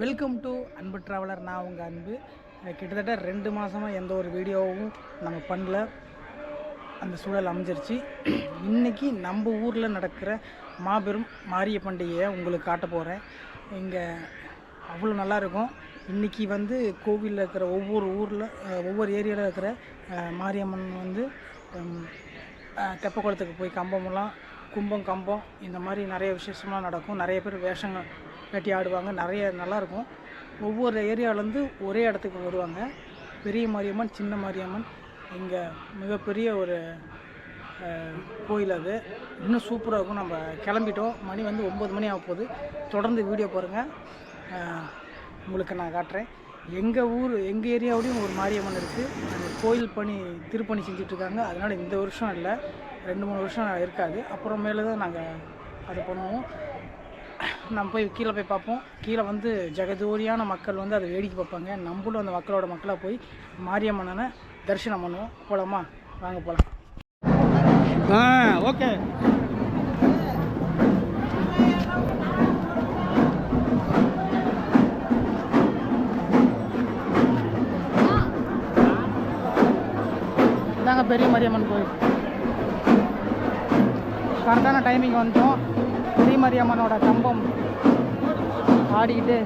Welcome to அன்பு traveller. நான் உங்கள் அன்பு. கிட்டத்தட்ட 2 மாதமாக எந்த ஒரு வீடியோவும் நம்ம பண்ணல. அந்த சூழல் அமைஞ்சிருச்சு. இன்றைக்கி நம்ம ஊரில் நடக்கிற மாபெரும் மாரிய பண்டிகையை உங்களுக்கு காட்ட போகிறேன். இங்கே அவ்வளோ நல்லாயிருக்கும். இன்றைக்கி கோவிலில் இருக்கிற ஒவ்வொரு ஊரில் ஒவ்வொரு ஏரியாவில் இருக்கிற மாரியம்மன் தெப்பக்குளத்துக்கு போய் கம்பம் இந்த மாதிரி நிறைய விசேஷம்லாம் நடக்கும். நிறைய பேர் வேஷங்கள் கட்டி ஆடுவாங்க. நிறைய நல்லாயிருக்கும். ஒவ்வொரு ஏரியாவிலேருந்து ஒரே இடத்துக்கு வருவாங்க. பெரிய மாரியம்மன், சின்ன மாரியம்மன். இங்கே மிகப்பெரிய ஒரு கோயில். அது இன்னும் சூப்பராக இருக்கும். நம்ம கிளம்பிட்டோம். மணி 9 மணி ஆக போகுது. தொடர்ந்து வீடியோ பாருங்கள். உங்களுக்கு நான் காட்டுறேன். எங்கள் ஏரியாவிலையும் ஒரு மாரியம்மன் இருக்குது. அந்த கோயில் திருப்பணி செஞ்சிட்ருக்காங்க. அதனால் இந்த வருஷம் இல்லை, 2-3 வருஷம் இருக்காது. அப்புறமேலே தான் நாங்கள் அதை பண்ணுவோம். நம்ம கீழே போய் பார்ப்போம். கீழே ஜெகதோரியான மக்கள் அதை வேடிக்கை பார்ப்பாங்க. நம்மளும் அந்த மக்களாக போய் மாரியம்மனை தரிசனம் பண்ணுவோம். போகலாமா? வாங்க போகலாம். ஓகே. இதாங்க பெரிய மாரியம்மன் கோயில். கரெக்டான டைமிங் வந்துட்டோம். பெரிய மாரியம்மனோட கம்பம் ஆடிக்கிட்டு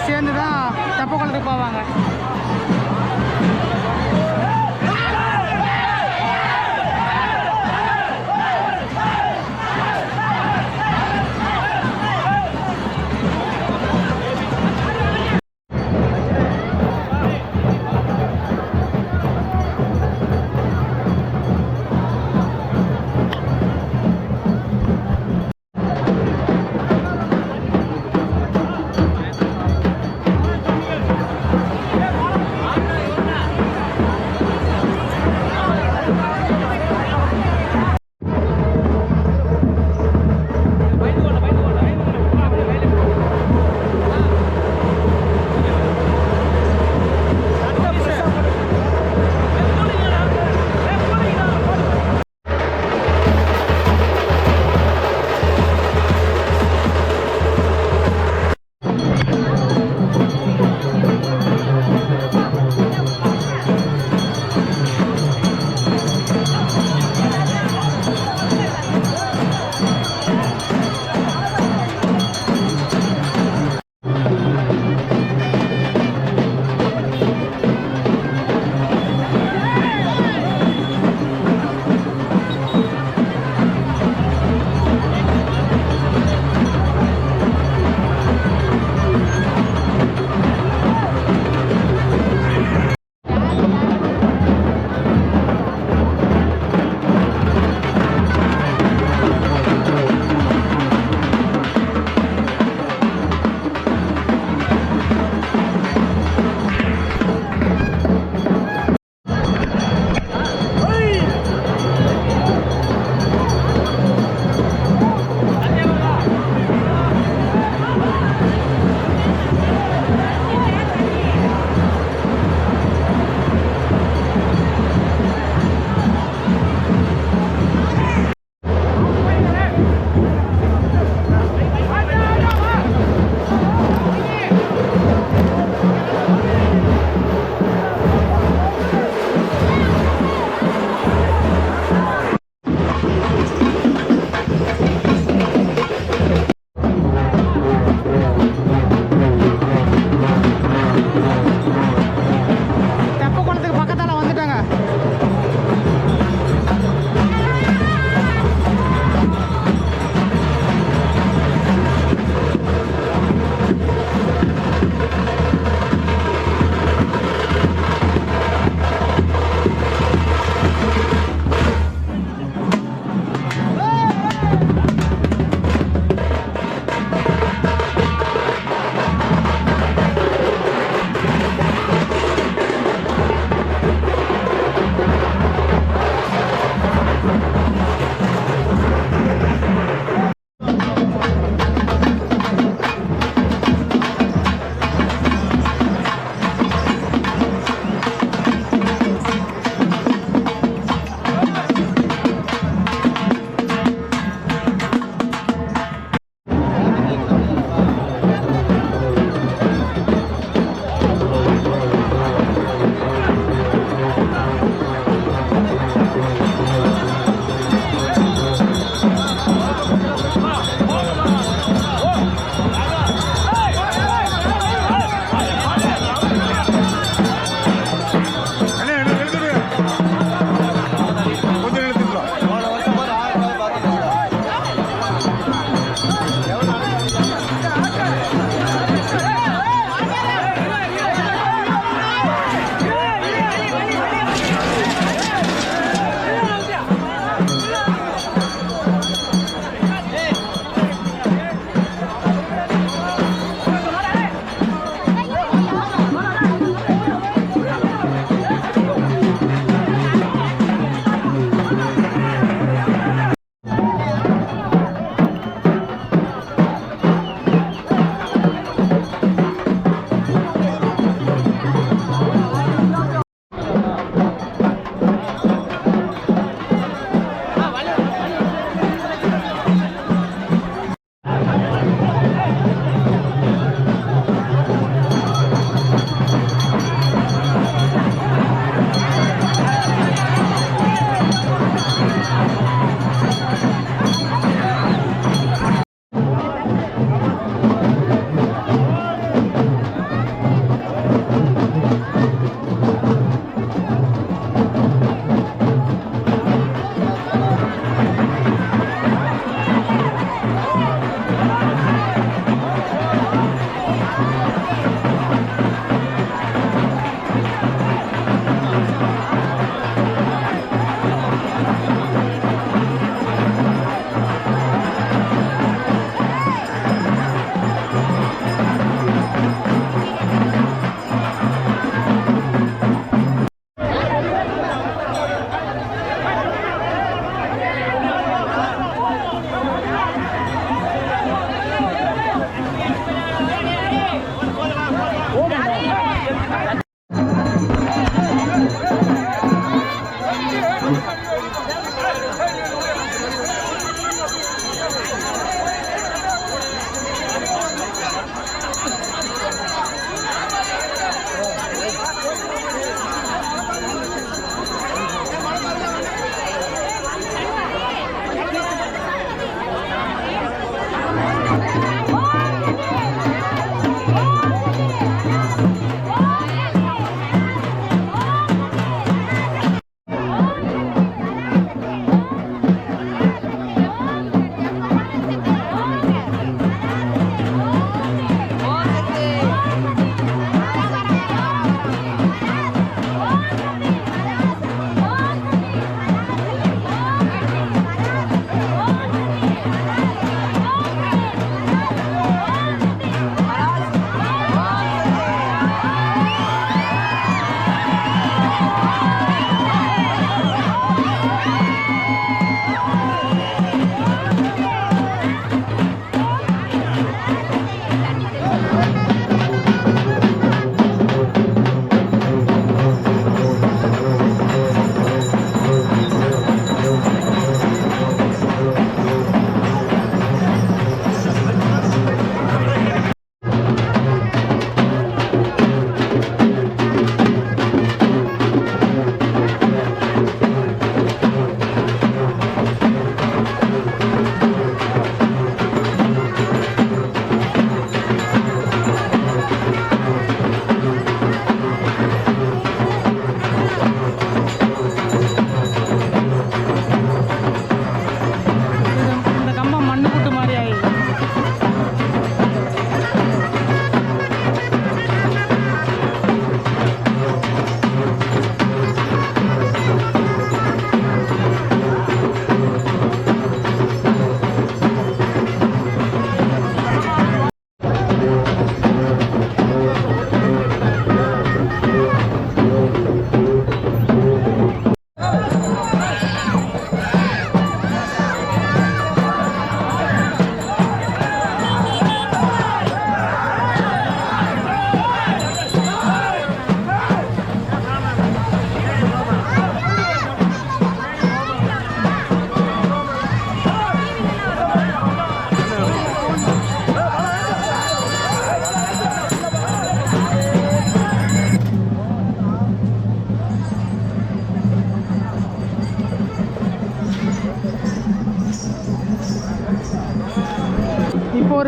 சேர்ந்து தான் தெப்பக்குளத்துக்கு போவாங்க.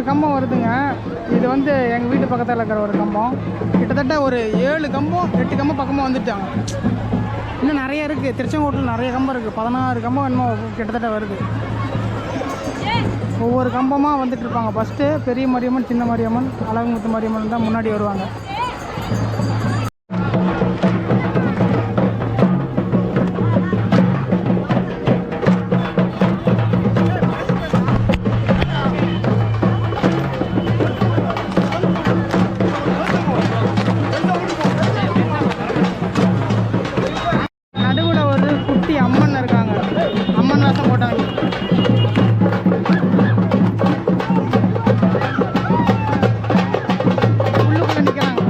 ஒரு கம்பம் வருதுங்க. இது வந்து எங்கள் வீட்டு பக்கத்தில் இருக்கிற ஒரு கம்பம். கிட்டத்தட்ட ஒரு 7 கம்பம் 8 கம்பம் பக்கமாக வந்துட்டாங்க. இன்னும் நிறைய இருக்குது. திருச்செங்கோட்டில் நிறைய கம்பம் இருக்குது. 16 கம்பம் இன்னும் கிட்டத்தட்ட வருது. ஒவ்வொரு கம்பமாக வந்துட்டு இருப்பாங்க. ஃபஸ்ட்டு பெரிய மாரியம்மன், சின்ன மாரியம்மன், அழகுமுத்து மாரியம்மன் தான் முன்னாடி வருவாங்க. நடுவில் ஒரு குட்டி அம்மன் இருக்காங்க. அம்மன் வேஷம் போட்டாங்க. உள்ளுக்குள்ள நிற்கிறாங்க.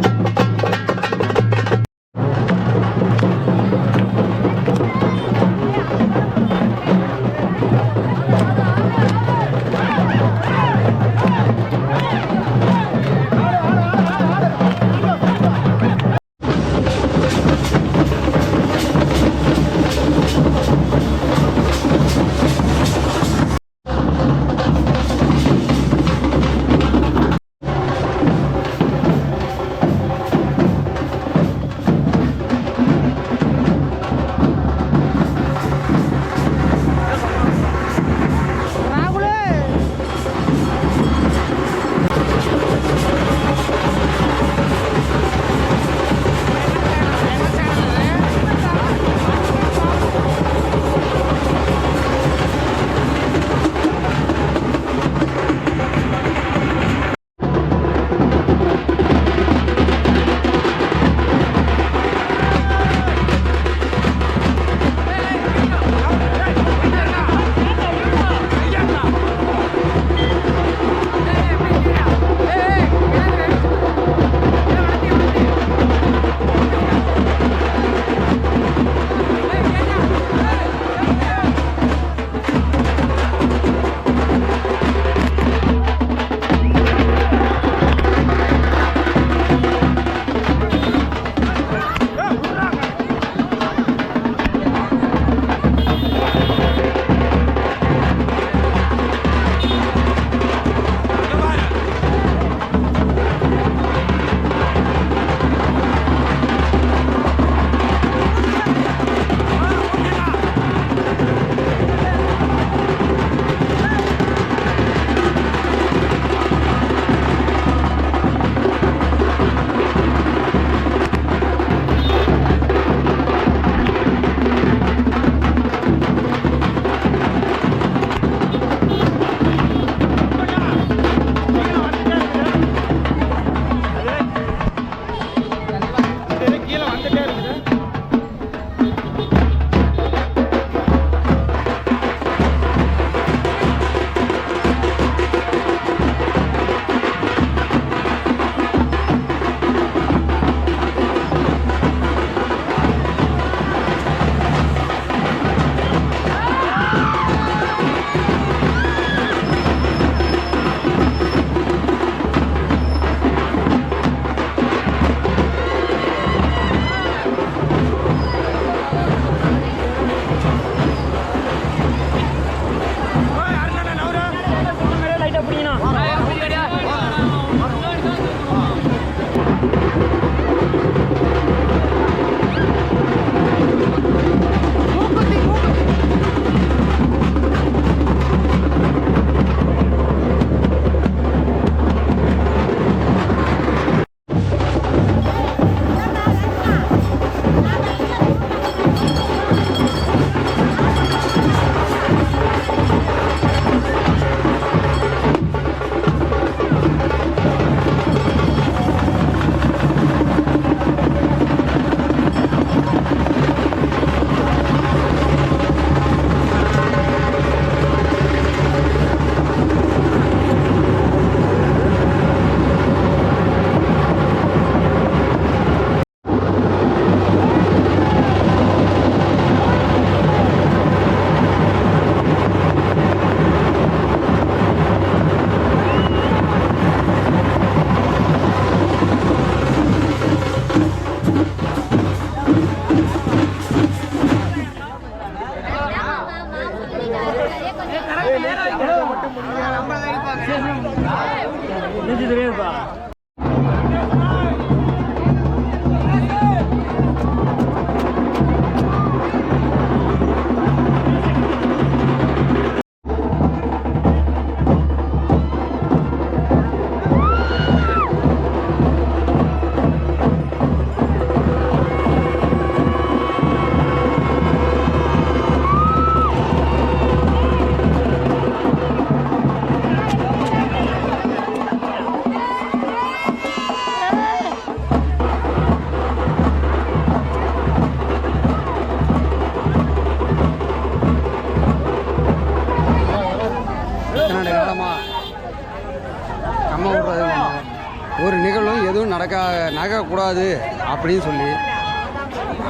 நடக்கக்கூடாது அப்படின்னு சொல்லி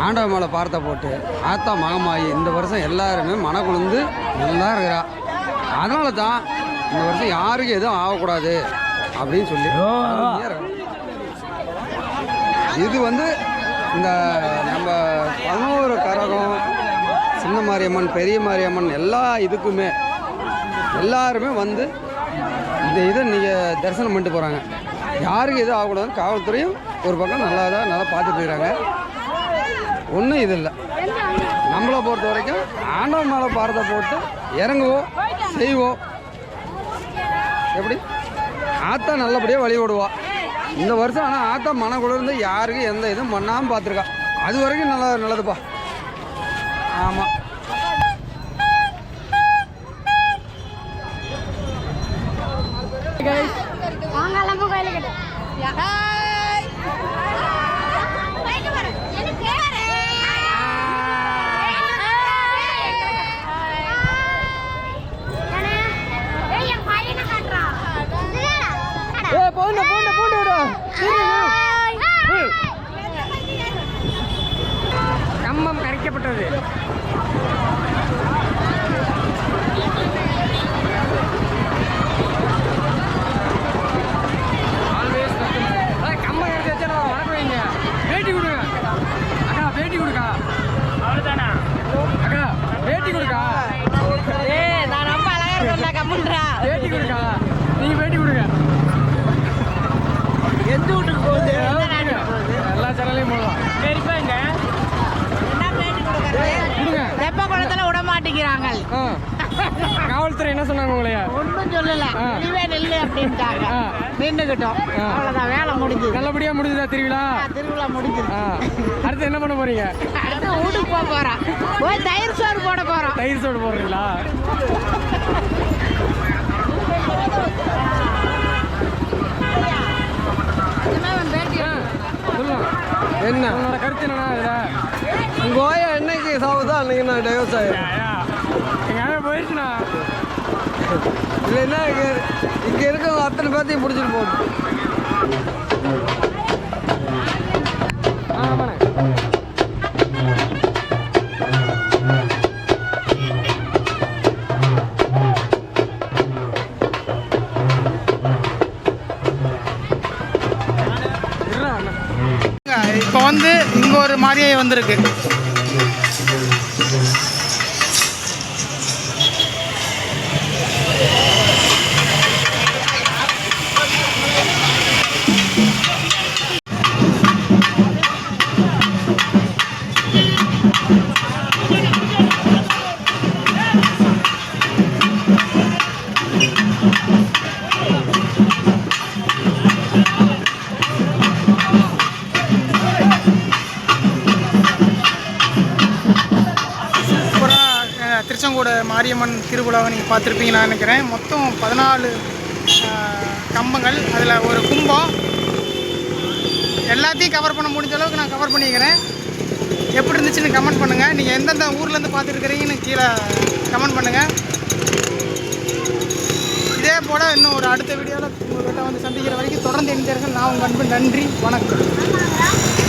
ஆண்டவ மேலே பார்த்த போட்டு ஆத்தா மகமாயி இந்த வருஷம் எல்லாருமே மனக்குழுந்து நல்லா இருக்கிறா. அதனால தான் இந்த வருஷம் யாருக்கும் எதுவும் ஆகக்கூடாது அப்படின்னு சொல்லி இது வந்து இந்த நம்ம 11 கரகம் சின்ன மாரியம்மன் பெரிய மாரியம்மன் எல்லா இதுக்குமே எல்லாருமே வந்து இந்த இதை நீங்கள் தரிசனம் பண்ணிட்டு போகிறாங்க. யாருக்கும் எதுவும் ஆகக்கூடாதுன்னு காவல்துறையும் ஒரு பக்கம் நல்லா பார்த்துட்டு இருக்கிறாங்க. ஒன்றும் இது இல்லை. நம்மளை பொறுத்த வரைக்கும் ஆண்டவன் மேலே பாரத்தை போட்டு இறங்குவோம், செய்வோம். எப்படி ஆத்தா நல்லபடியாக வழி விடுவா. இந்த வருஷம் ஆனால் ஆத்தா மனக்குளிர்ந்து யாருக்கும் எந்த இதுவும் பண்ணாமல் பார்த்துருக்கா. அது வரைக்கும் நல்லதுப்பா. ஆமாம். கம்பம் கரைக்கப்பட்டது. கம்பம் கரைச்சி வச்சா வணக்கம் வைங்க. பேட்டி கொடுங்க அக்கா, பேட்டி கொடுக்கா. அவ்வளோதானா அக்கா, பேட்டி கொடுக்கா. நான் ரொம்ப அழகா இருக்கேன். கம்முன்றா பேட்டி கொடுக்கா. நீங்க பேட்டி கொடுங்க. எந்த வீட்டுக்கு போகுது? எல்லா சேனல்லையும் போடலாம். சரிப்பாங்க. என்ன பேட்டி கொடுங்க? வெப்ப குளத்துல விட மாட்டேங்கிறாங்க. காவல்துறை என்ன சொன்னாங்க உங்களைய? ஒன்றும் சொல்லல. வெளியே நெல்லு அப்படின்ட்டாங்க. நின்றுக்கிட்டோம். அவ்வளோதான், வேலை முடிஞ்சது. நல்லபடியா முடிஞ்சதா திருவிழா? திருவிழா முடிஞ்சது. அடுத்து என்ன பண்ண போறீங்க? அடுத்து வீட்டுக்கு போக போறோம். போய் தயிர் சோறு போட போறோம். தயிர் சோறு போடுறீங்களா? என்ன உன்னோட கருத்து என்னன்னா இதில் உங்கள் ஓயா என்னைக்கு சாவுதோ அன்னைக்கு நான் டைவர்ஸ் ஆகிடும். எங்கள் போயிடுச்சுண்ணா. இல்லைன்னா இங்கே இருக்கவங்க அத்தனை பேர்த்தையும் பிடிச்சிட்டு போகுது. ஆமாண்ணே. இப்போ வந்து இங்கே ஒரு மாதிரியே வந்திருக்கு. திருச்செங்கோடு மாரியம்மன் திருவிழாவை நீங்கள் பார்த்துருப்பீங்க நான் நினைக்கிறேன். மொத்தம் 14 கம்பங்கள், அதில் ஒரு கும்பம். எல்லாத்தையும் கவர் பண்ண முடிஞ்ச அளவுக்கு நான் கவர் பண்ணிக்கிறேன். எப்படி இருந்துச்சுன்னு கமெண்ட் பண்ணுங்கள். நீங்கள் எந்தெந்த ஊர்லேருந்து பார்த்துருக்கிறீங்கன்னு கீழே கமெண்ட் பண்ணுங்கள். இதே போல் இன்னும் ஒரு அடுத்த வீடியோவில் உங்கள்கிட்ட வந்து சந்திக்கிற வரைக்கும் தொடர்ந்து இணைந்தீர்கள். நான் உங்கள் அன்பு. நன்றி, வணக்கம்.